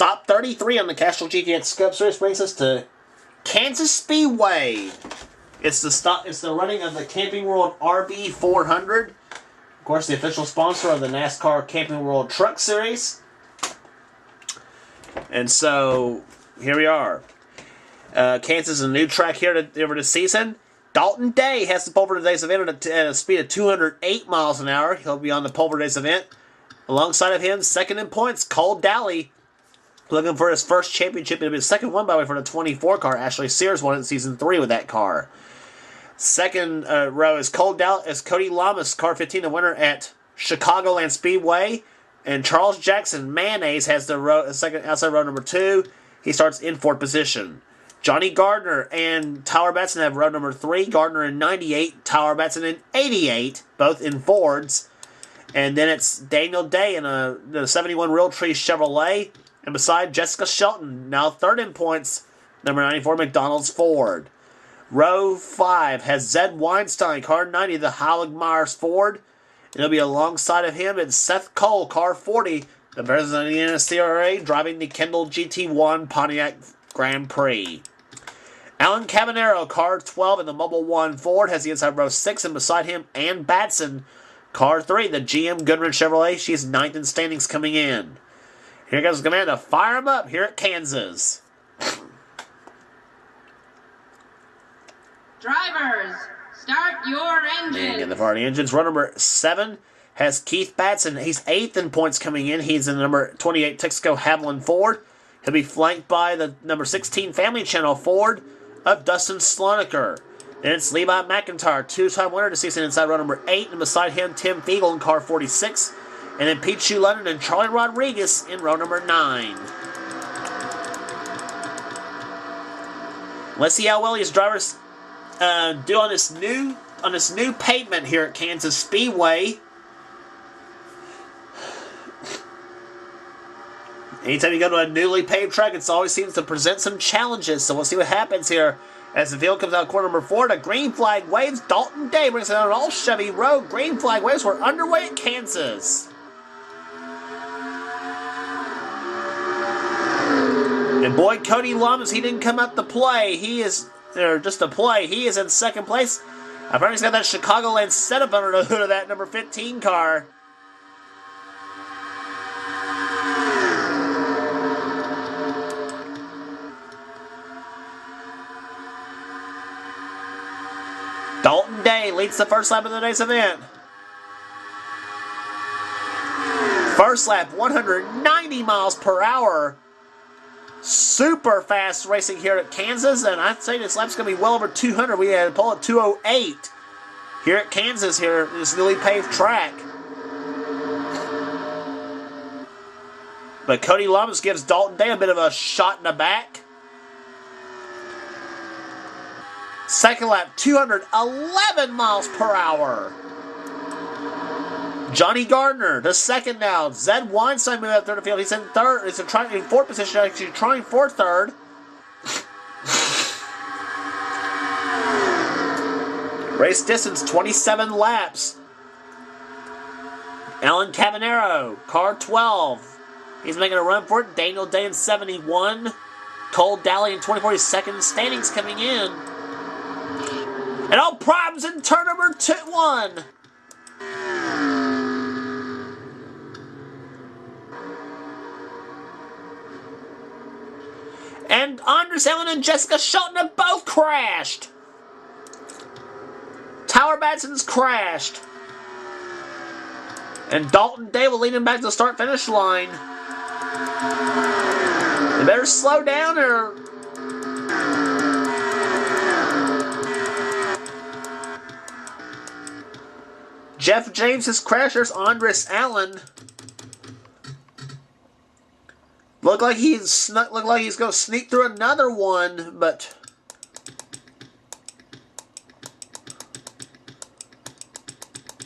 Stop 33 on the Castrol GTX Cup Series brings us to Kansas Speedway. It's the running of the Camping World RB400. Of course, the official sponsor of the NASCAR Camping World Truck Series. And so, here we are. Kansas is a new track here over the season. Dalton Day has the pole for today's event at a speed of 208 miles an hour. He'll be on the pole for today's event. Alongside of him, second in points, Cole Dally, looking for his first championship. It'll be the second one, by the way, for the 24 car. Ashley Sears won it in Season 3 with that car. Second row is Cody Lamas, car 15, the winner at Chicagoland Speedway. And Charles Jackson Mayonnaise has the second outside row number 2. He starts in 4th position. Johnny Gardner and Tyler Batson have row number 3. Gardner in 98, Tyler Batson in 88, both in Fords. And then it's Daniel Day in the 71 Realtree Chevrolet. And beside Jessica Shelton, now third in points, number 94 McDonald's Ford. Row 5 has Zed Weinstein, car 90, the Howard Myers Ford. And it'll be alongside of him it's Seth Cole, car 40, the president of the NSCRA, driving the Kendall GT1 Pontiac Grand Prix. Alan Cabanero, car 12 in the Mobile One Ford, has the inside row 6, and beside him, Ann Batson, car 3, the GM Goodrich Chevrolet. She's 9th in standings coming in. Here goes the command to fire him up here at Kansas. Drivers, start your engines. And get the fire the engines. Row number 7 has Keith Batson. He's 8th in points coming in. He's in the number 28 Texaco Haviland Ford. He'll be flanked by the number 16 Family Channel Ford of Dustin Slonaker. Then it's Levi McIntyre, 2-time winner to season inside row number 8. And beside him, Tim Fiegel in car 46. And then Pete Shue London and Charlie Rodriguez in row number 9. Let's see how well these drivers do on this new pavement here at Kansas Speedway. Anytime you go to a newly paved track, it always seems to present some challenges. So we'll see what happens here as the field comes out corner number 4. The green flag waves. Dalton Day brings it on an all Chevy road. Green flag waves. We're underway at Kansas. And boy, Cody Lamas, he didn't come out to play. He is in second place. I've already got that Chicagoland setup under the hood of that number 15 car. Dalton Day leads the first lap of today's event. First lap, 190 miles per hour. Super fast racing here at Kansas, and I'd say this lap's going to be well over 200. We had a pole at 208 here at Kansas, here this newly paved track. But Cody Lamas gives Dalton Day a bit of a shot in the back. Second lap, 211 miles per hour. Johnny Gardner, the second now. Zed Weinstein moving up third of the field. He's in third. He's in 4th position, actually trying for third. Race distance, 27 laps. Alan Cabanero, car 12. He's making a run for it. Daniel Day in 71. Cole Dally in 24. Second standings coming in. And all problems in turn number 1. And Andres Allen and Jessica Shelton have both crashed. Tyler Batson's crashed. And Dalton Day will lead him back to the start-finish line. They better slow down or... Jeff James has crashed. There's Andres Allen. Look like he's going to sneak through another one, but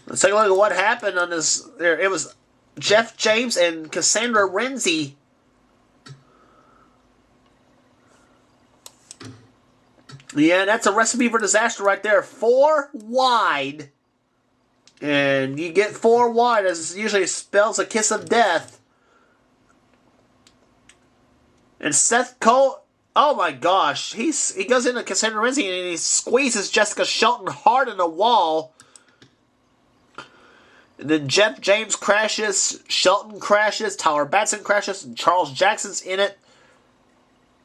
let's take a look at what happened on this. There, it was Jeff James and Cassandra Renzi. Yeah, that's a recipe for disaster right there. 4 wide. And you get 4 wide, as usually spells a kiss of death. And Seth Cole, oh my gosh, he goes into Cassandra Renzi and he squeezes Jessica Shelton hard in the wall. And then Jeff James crashes, Shelton crashes, Tyler Batson crashes, and Charles Jackson's in it.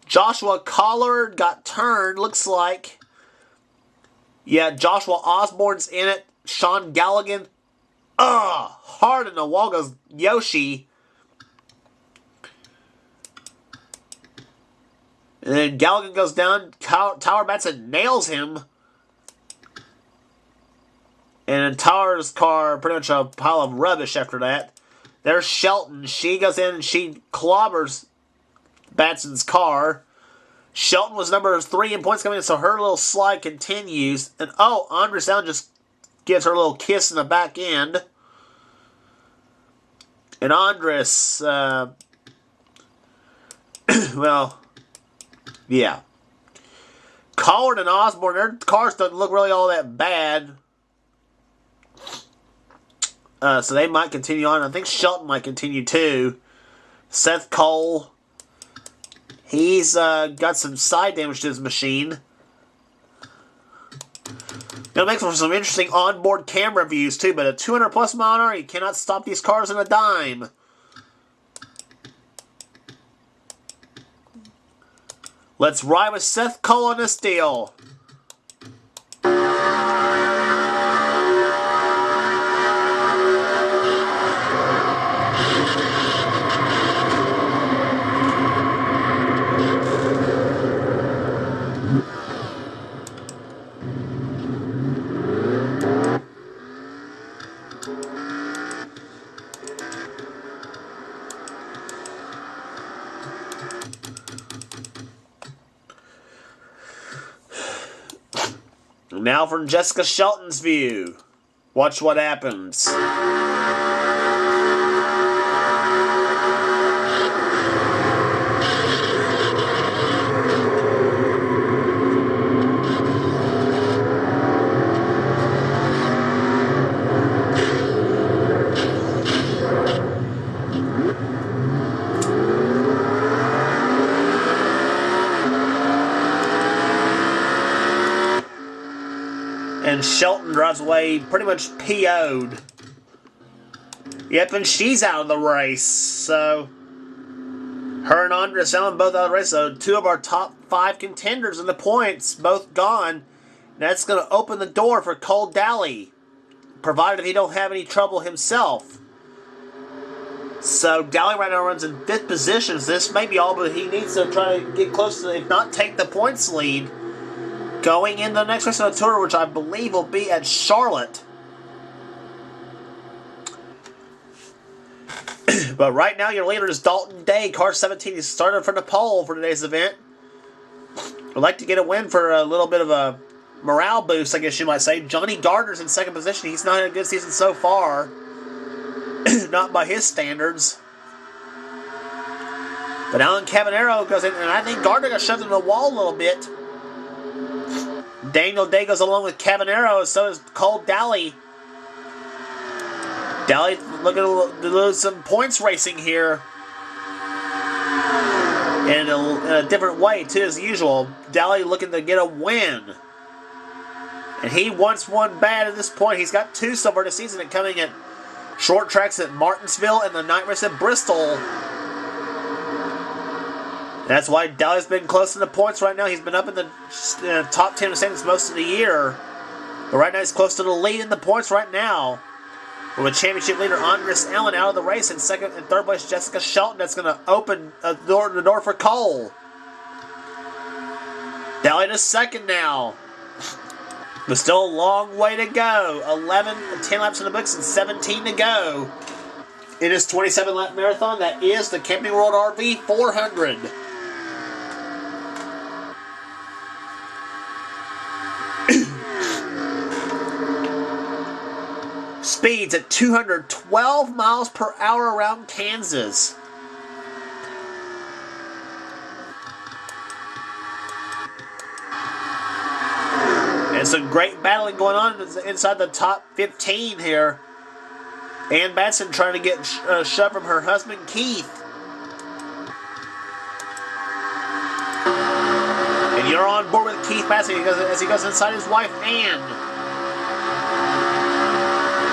Joshua Collard got turned, looks like. Yeah, Joshua Osborne's in it. Sean Galligan. Hard in the wall goes Yoshi. And then Galligan goes down. Tyler Batson nails him. And then Tyler's car, pretty much a pile of rubbish after that. There's Shelton. She goes in and she clobbers Batson's car. Shelton was number 3 in points coming in, so her little slide continues. And Andres Allen just gives her a little kiss in the back end. And Andres, well, yeah. Collard and Osborne, their cars don't look really all that bad. So they might continue on. I think Shelton might continue too. Seth Cole, he's got some side damage to his machine. It'll make for some interesting onboard camera views too, but at 200 plus mile an hour, you cannot stop these cars in a dime. Let's ride with Seth Cole on this deal. Now from Jessica Shelton's view. Watch what happens. And Shelton drives away pretty much PO'd. Yep, and she's out of the race. So, her and Andres Allen both out of the race. So, 2 of our top 5 contenders in the points, both gone. That's going to open the door for Cole Daly, provided he don't have any trouble himself. So, Daly right now runs in 5th position. So this may be all but he needs to try to get close to, if not take the points lead, going in the next race on the tour, which I believe will be at Charlotte. But right now, your leader is Dalton Day, car 17. He started from the pole for today's event. Would like to get a win for a little bit of a morale boost, I guess you might say. Johnny Gardner's in 2nd position. He's not had a good season so far. Not by his standards. But Alan Cabanero goes in, and I think Gardner got shoved in the wall a little bit. Daniel Day goes along with Cabanero, and so does Cole Daly. Daly looking to lose some points racing here. In a different way, too, as usual. Daly looking to get a win. And he wants one bad at this point. He's got 2 so far this season, coming at short tracks at Martinsville and the night race at Bristol. That's why Daly's been close in the points right now. He's been up in the top 10 of standings most of the year. But right now he's close to the lead in the points right now. With championship leader Andres Allen out of the race, in 2nd and 3rd place Jessica Shelton. That's going to open the door for Cole. Daly to 2nd now. But still a long way to go. 10 laps in the books and 17 to go. In his 27-lap marathon, that is the Camping World RV 400. Speeds at 212 miles per hour around Kansas. And some great battling going on inside the top 15 here. Ann Batson trying to get shoved from her husband Keith. You're on board with Keith Bassett as he goes inside his wife, Ann.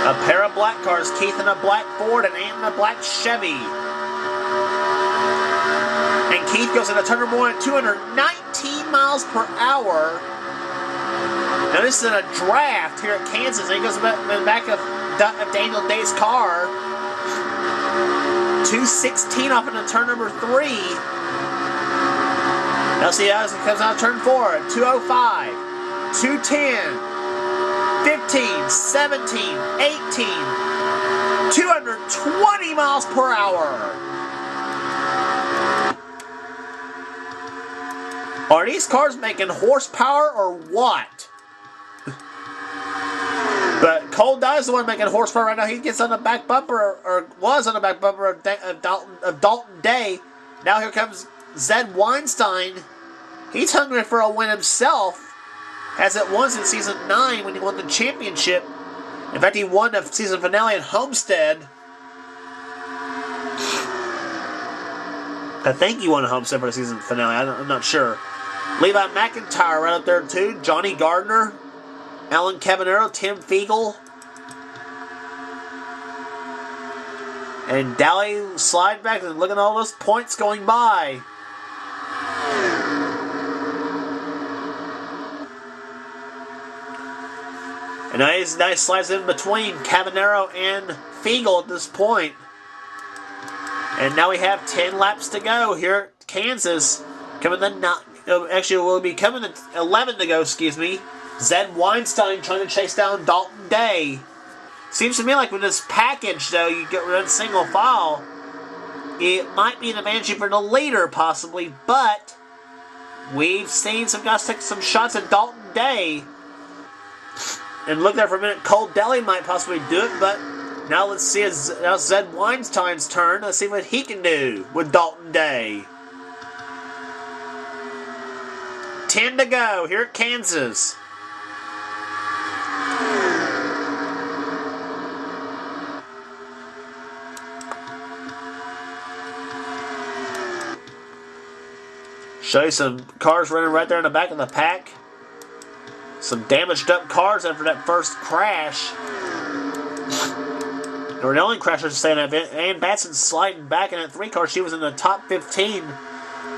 A pair of black cars, Keith in a black Ford and Ann in a black Chevy. And Keith goes into turn number 1 at 219 miles per hour. Now this is in a draft here at Kansas. And he goes in the back of Daniel Day's car. 216 off into turn number 3. Now see how it comes out of turn 4 at 205, 210, 15, 17, 18, 220 miles per hour. Are these cars making horsepower or what? But Cole Dye's the one making horsepower right now. He gets on the back bumper, or was on the back bumper of Dalton Day. Now here comes Zed Weinstein. He's hungry for a win himself, as it was in Season 9 when he won the championship. In fact, he won the season finale at Homestead. I think he won a Homestead for the season finale. I'm not sure. Levi McIntyre right up there too. Johnny Gardner, Alan Cabanero, Tim Fiegel. And Dally slide back and look at all those points going by. And now he slides in between Cabanero and Fiegel at this point. And now we have 10 laps to go here at Kansas. Actually, we'll be coming to 11 to go, excuse me. Zed Weinstein trying to chase down Dalton Day. Seems to me like with this package, though, you get rid of single file. It might be an advantage for the leader, possibly, but we've seen some guys take some shots at Dalton Day. And look there for a minute, Cole Deli might possibly do it, but now let's see now Zed Weinstein's turn. Let's see what he can do with Dalton Day. 10 to go here at Kansas. Show you some cars running right there in the back of the pack. Some damaged up cars after that first crash. Or the only crash I should say in that event. Ann Batson sliding back in that 3 car. She was in the top 15.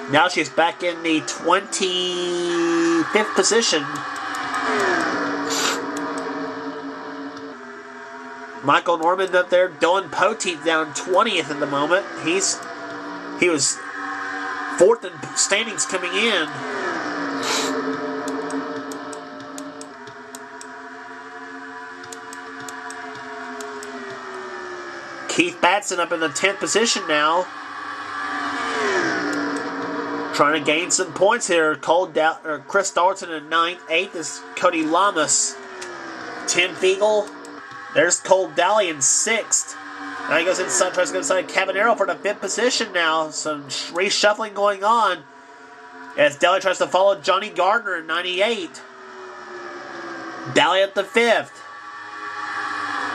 Now she's back in the 25th position. Michael Norman up there. Dylan Poteet down 20th at the moment. He was 4th in standings coming in. Keith Batson up in the 10th position now. Trying to gain some points here. Chris Dalton in 9th. 8th is Cody Lamas. Tim Fiegel. There's Cole Daly in 6th. Now he goes inside, tries to go inside Cabanero for the 5th position now. Some reshuffling going on as Daly tries to follow Johnny Gardner in 98. Daly at the 5th.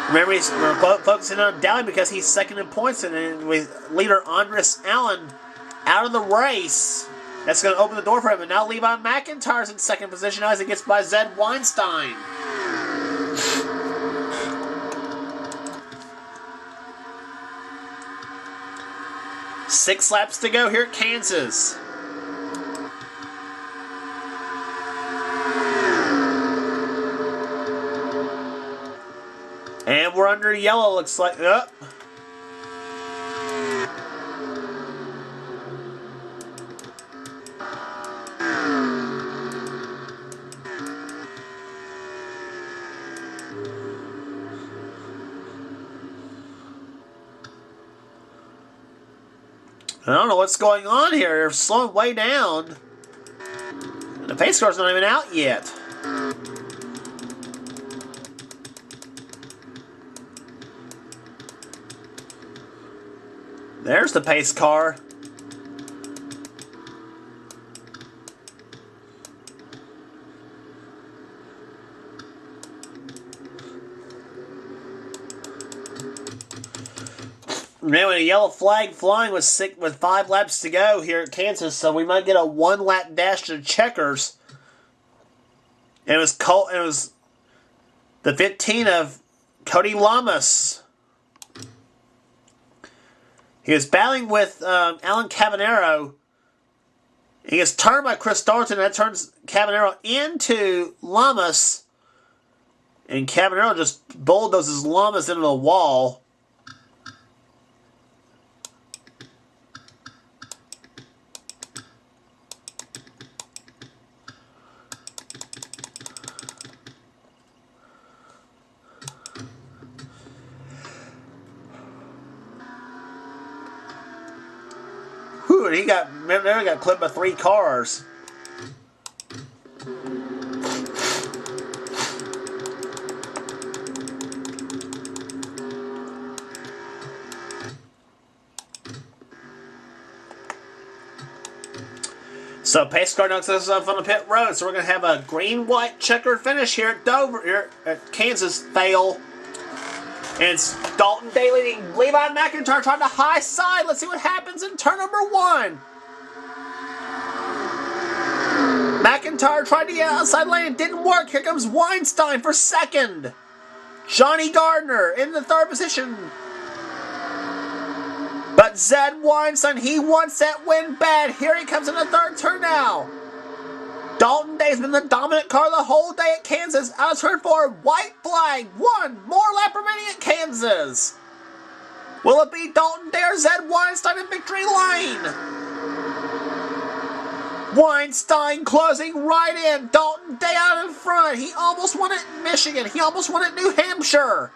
Remember, we're focusing on Daly because he's 2nd in points, and with leader Andres Allen out of the race. That's going to open the door for him. And now Levi McIntyre's in 2nd position now as he gets by Zed Weinstein. Six laps to go here at Kansas. And we're under yellow, looks like. Up. I don't know what's going on here. They're slowing way down. And the pace car's not even out yet. There's the pace car. Now a yellow flag flying with 5 laps to go here at Kansas, so we might get a 1-lap dash to checkers. And it was the 15 of Cody Lamas. He was battling with Alan Cabanero. He gets turned by Chris Thornton. That turns Cabanero into Lamas. And Cabanero just bulldozes Lamas into the wall. Whew, and he got clipped by 3 cars. So pace car knocks us off on the pit road. So we're going to have a green-white checkered finish here at Dover, here at Kansas. Fail. And it's Dalton Day leading Levi McIntyre trying to high side. Let's see what happens in turn number 1. McIntyre tried to get outside lane. It didn't work. Here comes Weinstein for second. Johnny Gardner in the 3rd position. But Zed Weinstein, he wants that win bad. Here he comes in the 3rd turn now. Dalton Day's been the dominant car the whole day at Kansas. Out of turn 4, white flag. 1 more lap remaining at Kansas. Will it be Dalton Day or Zed Weinstein in victory lane? Weinstein closing right in. Dalton Day out in front. He almost won it in Michigan. He almost won it in New Hampshire.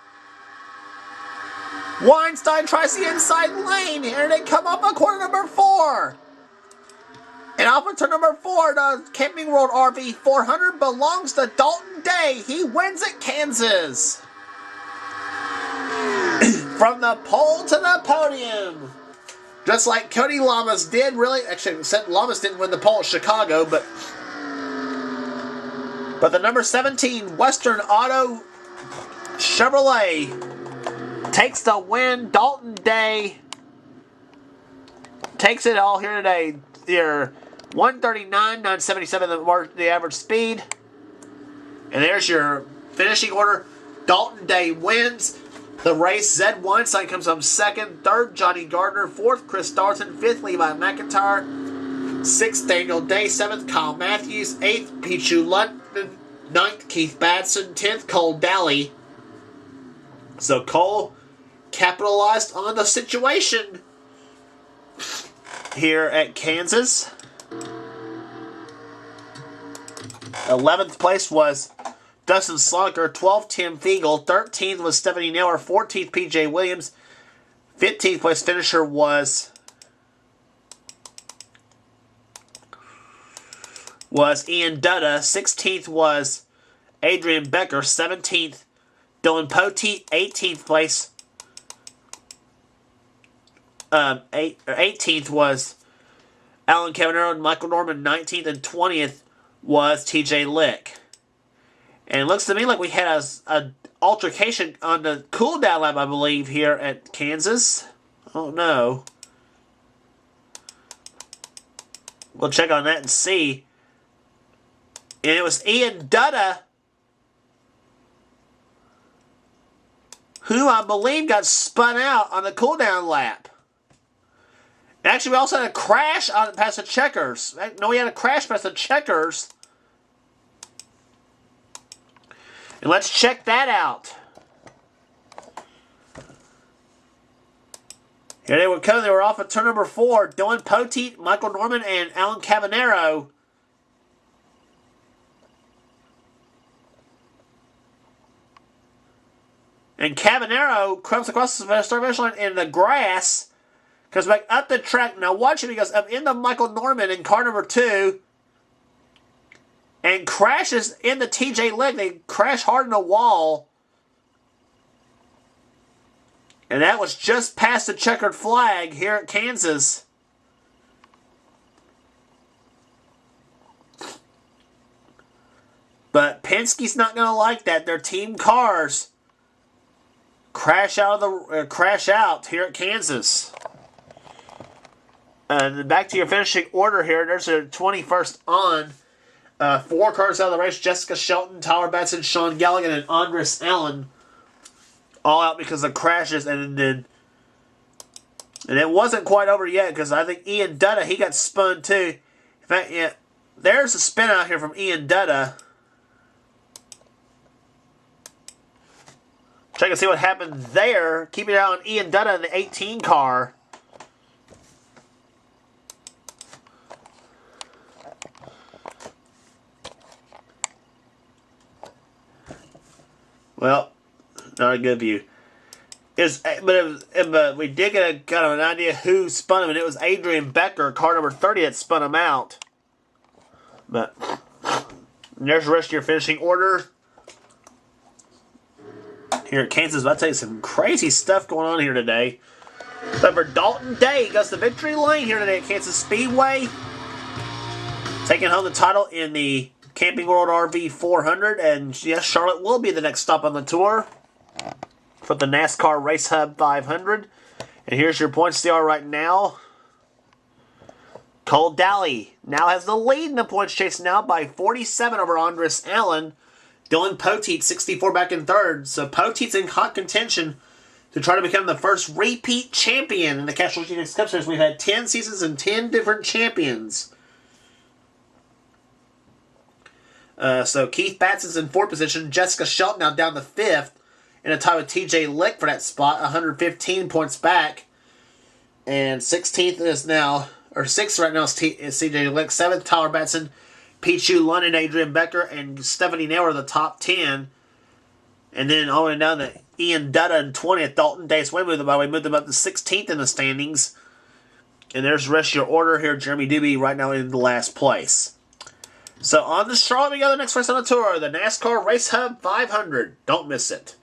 Weinstein tries the inside lane. Here they come up on corner number 4. And off of turn number 4, the Camping World RV 400 belongs to Dalton Day. He wins at Kansas. From the pole to the podium. Just like Cody Lamas did, really. Actually, except Lamas didn't win the pole at Chicago, but the number 17 Western Auto Chevrolet takes the win. Dalton Day takes it all here today. Here, 139.977 the average speed. And there's your finishing order. Dalton Day wins the race. Zed Weinstein comes home 2nd. 3rd, Johnny Gardner. 4th, Chris Thornton. 5th, Levi McIntyre. 6th, Daniel Day. 7th, Kyle Matthews. 8th, Pichu London. 9th, Keith Batson. 10th, Cole Daly. So Cole capitalized on the situation here at Kansas. 11th place was Dustin Slonker. 12th, Tim Fiegel. 13th was Stephanie Naylor. 14th, PJ Williams. 15th place finisher was Ian Dutta. 16th was Adrian Becker. 17th, Dylan Poteet. 18th place. 18th was Alan Cabanero and Michael Norman. 19th and 20th was TJ Lick. And it looks to me like we had a altercation on the cool-down lap, I believe, here at Kansas. I don't know. We'll check on that and see. And it was Ian Dutta who I believe got spun out on the cool-down lap. Actually, we also had a crash past the checkers. No, we had a crash past the checkers. And let's check that out. Here they were coming. They were off at turn number 4. Dylan Poteet, Michael Norman, and Alan Cabanero. And Cabanero comes across the start finish line in the grass. Comes back up the track. Now watch him. He goes up into Michael Norman in car number 2. And crashes into TJ Lick. They crash hard in the wall. And that was just past the checkered flag here at Kansas. But Penske's not going to like that. Their team cars crash out here at Kansas. And back to your finishing order here. There's a 21st on. 4 cars out of the race. Jessica Shelton, Tyler Batson, Sean Galligan, and Andres Allen. All out because of crashes. And it wasn't quite over yet because I think Ian Dutta, he got spun too. In fact, yeah, there's a spin out here from Ian Dutta. Check and see what happened there. Keeping it out on Ian Dutta in the 18 car. Well, not a good view. But we did get kind of an idea who spun him, and it was Adrian Becker, car number 30, that spun him out. But there's the rest of your finishing order. Here at Kansas, I'll tell you some crazy stuff going on here today. But for Dalton Day, goes to victory lane here today at Kansas Speedway. Taking home the title in the Camping World RV 400, and yes, Charlotte will be the next stop on the tour for the NASCAR Race Hub 500. And here's your point stealer right now. Cole Daly now has the lead in the points chase now by 47 over Andres Allen. Dylan Poteet, 64, back in third. So Poteet's in hot contention to try to become the first repeat champion in the Castrol GTX Cup Series. We've had 10 seasons and 10 different champions. So Keith Batson's in 4th position. Jessica Shelton now down to 5th. In a tie with TJ Lick for that spot. 115 points back. And 16th is now, or 6th right now is CJ Lick. 7th, Tyler Batson. Pichu London, Adrian Becker, and Stephanie Naylor are the top 10. And then all the way down to Ian Dutta in 20th. Dalton Dace. We moved them up to 16th in the standings. And there's the rest of your order here. Jeremy Doobie right now in the last place. So on to Charlotte, we got the next race on the tour, the NASCAR Race Hub 500. Don't miss it.